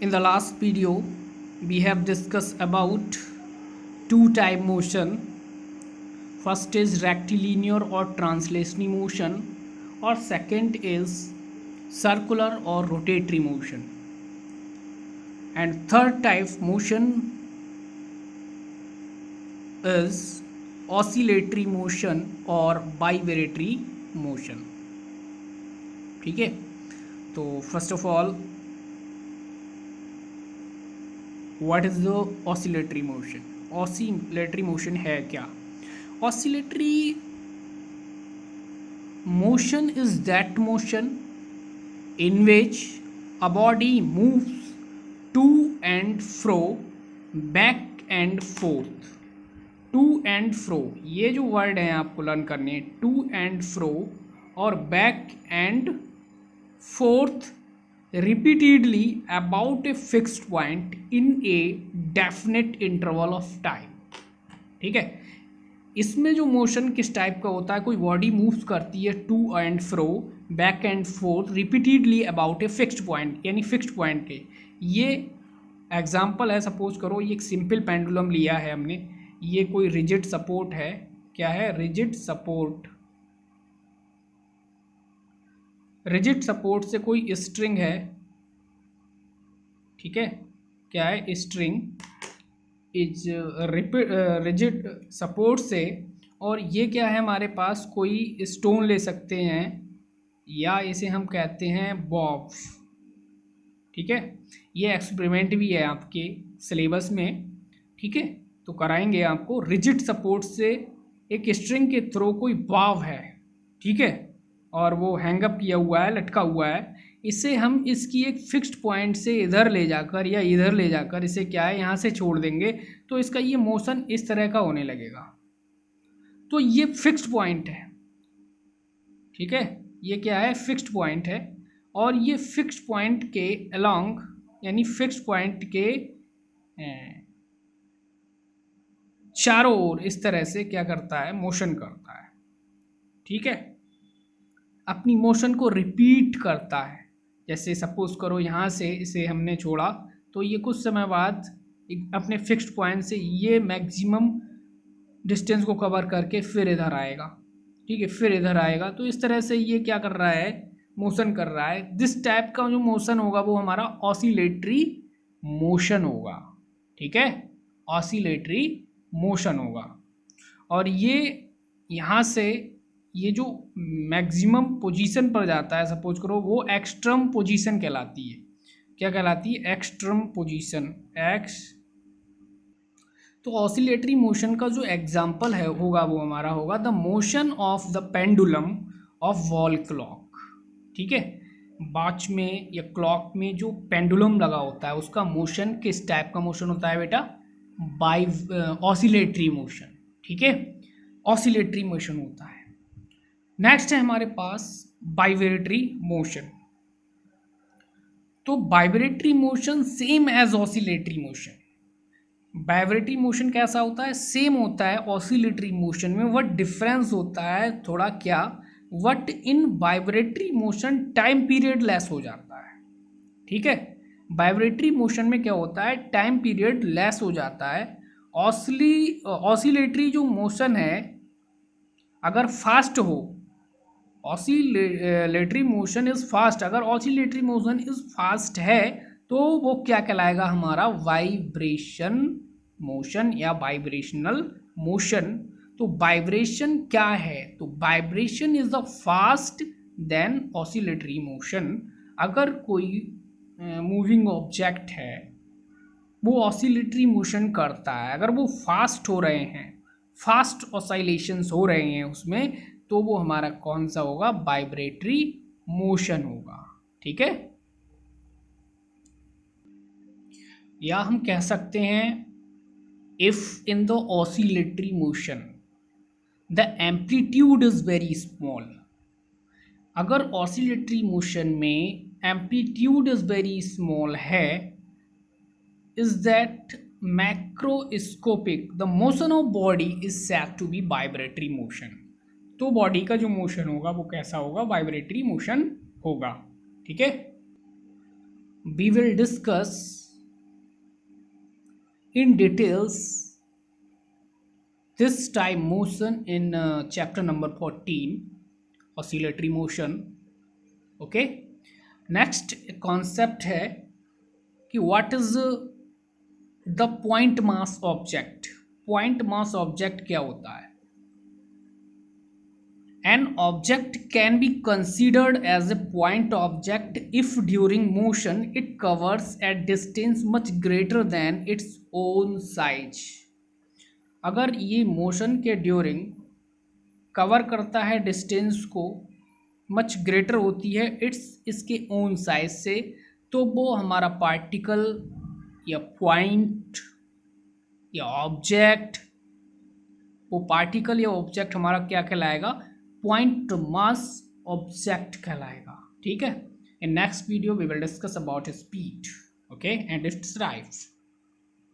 In the last video, we have discussed about two type motion. First is rectilinear or translational motion, or second is circular or rotatory motion. And third type motion is oscillatory motion or bivibratory motion. ठीक है, तो first of all what is the oscillatory motion? Oscillatory motion है क्या? Oscillatory motion is that motion in which a body moves to and fro, back and forth. To and fro, ये जो word हैं आपको learn करने हैं, to and फ्रो और back and fourth repeatedly about a fixed point in a definite interval of time. ठीक है, इसमें जो मोशन किस टाइप का होता है? कोई बॉडी मूव्स करती है to and fro, back and forth repeatedly about a fixed point, यानी फिक्स्ड पॉइंट के. ये एग्जांपल है, सपोज करो ये एक सिंपल पेंडुलम लिया है हमने, ये कोई रिजिड सपोर्ट है. क्या है? Rigid support. रिजिड सपोर्ट से कोई स्ट्रिंग है, ठीक है, क्या है? स्ट्रिंग इज रिजिड सपोर्ट से, और ये क्या है हमारे पास? कोई स्टोन ले सकते हैं, या इसे हम कहते हैं बॉब. ठीक है, ये एक्सपेरिमेंट भी है आपके सिलेबस में, ठीक है, तो कराएंगे आपको. रिजिड सपोर्ट से एक स्ट्रिंग के थ्रू कोई बॉब है, ठीक है, और वो हैंगअप किया हुआ है, लटका हुआ है. इसे हम इसकी एक फिक्स्ड पॉइंट से इधर ले जाकर या इधर ले जाकर इसे क्या है यहाँ से छोड़ देंगे, तो इसका ये मोशन इस तरह का होने लगेगा. तो ये फिक्स्ड पॉइंट है, ठीक है, ये क्या है? फिक्स्ड पॉइंट है. और ये फिक्स्ड पॉइंट के अलोंग, यानी फिक्स्ड पॉइंट के चारों ओर इस तरह से क्या करता है? मोशन करता है. ठीक है, अपनी मोशन को रिपीट करता है. जैसे सपोज करो यहाँ से इसे हमने छोड़ा, तो ये कुछ समय बाद अपने फिक्स्ड पॉइंट से ये मैक्सिमम डिस्टेंस को कवर करके फिर इधर आएगा, ठीक है, फिर इधर आएगा. तो इस तरह से ये क्या कर रहा है? मोशन कर रहा है. दिस टाइप का जो मोशन होगा वो हमारा ऑसिलेटरी मोशन होगा. ठीक है, ऑसिलेटरी मोशन होगा. और ये यहाँ से ये जो मैक्सिमम पोजीशन पर जाता है, सपोज करो, वो एक्सट्रम पोजीशन कहलाती है. क्या कहलाती है? एक्सट्रम पोजीशन. एक्स. तो ऑसिलेटरी मोशन का जो एग्जांपल है होगा वो हमारा होगा the motion of the pendulum of wall clock. ठीक है, वॉच में या क्लॉक में जो पेंडुलम लगा होता है उसका मोशन किस टाइप का मोशन होता है बेटा? By oscillatory motion. ठीक है, ऑसिलेटरी मोशन होता है. नेक्स्ट है हमारे पास बाइब्रेटरी मोशन. तो vibratory motion same as oscillatory motion. Vibratory motion कैसा होता है? सेम होता है ऑसिलेटरी मोशन में. व्हाट डिफरेंस होता है थोड़ा? क्या what in vibratory motion time period less हो जाता है. ठीक है, बाइब्रेटरी मोशन में क्या होता है? टाइम पीरियड लेस हो जाता है. ऑसिलेटरी जो मोशन है अगर फास्ट हो, ऑसिलेटरी मोशन इज फास्ट, अगर ऑसिलेटरी मोशन इज फास्ट है तो वो क्या कहलाएगा? हमारा वाइब्रेशन मोशन या वाइब्रेशनल मोशन. तो वाइब्रेशन क्या है? तो vibration is the fast then oscillatory motion. अगर कोई मूविंग ऑब्जेक्ट है वो ऑसिलेटरी मोशन करता है, अगर वो फास्ट हो रहे हैं, फास्ट ऑसिलेशंस हो रहे हैं उसमें, तो वो हमारा कौन सा होगा? वाइब्रेटरी मोशन होगा. ठीक है, या हम कह सकते हैं if in the oscillatory motion the amplitude is very small. अगर ऑसिलेटरी मोशन में एम्पलीट्यूड इज वेरी स्मॉल है, is that macroscopic, the motion of body is said to be vibratory motion. तो बॉडी का जो मोशन होगा वो कैसा होगा? वाइब्रेटरी मोशन होगा. ठीक है, we will discuss in details this time motion in chapter number 14, oscillatory motion. Okay, next concept है कि what is the point mass object. Point mass object क्या होता है? An object can be considered as a point object if during motion it covers a distance much greater than its own size. अगर ये motion के during cover करता है distance को much greater होती है इसके ओन साइज से, तो वो हमारा पार्टिकल या पॉइंट या ऑब्जेक्ट, वो पार्टिकल या ऑब्जेक्ट हमारा क्या कहलाएगा? पॉइंट मास ऑब्जेक्ट कहलाएगा। ठीक है, in next video we will discuss about speed, okay, and it's drive.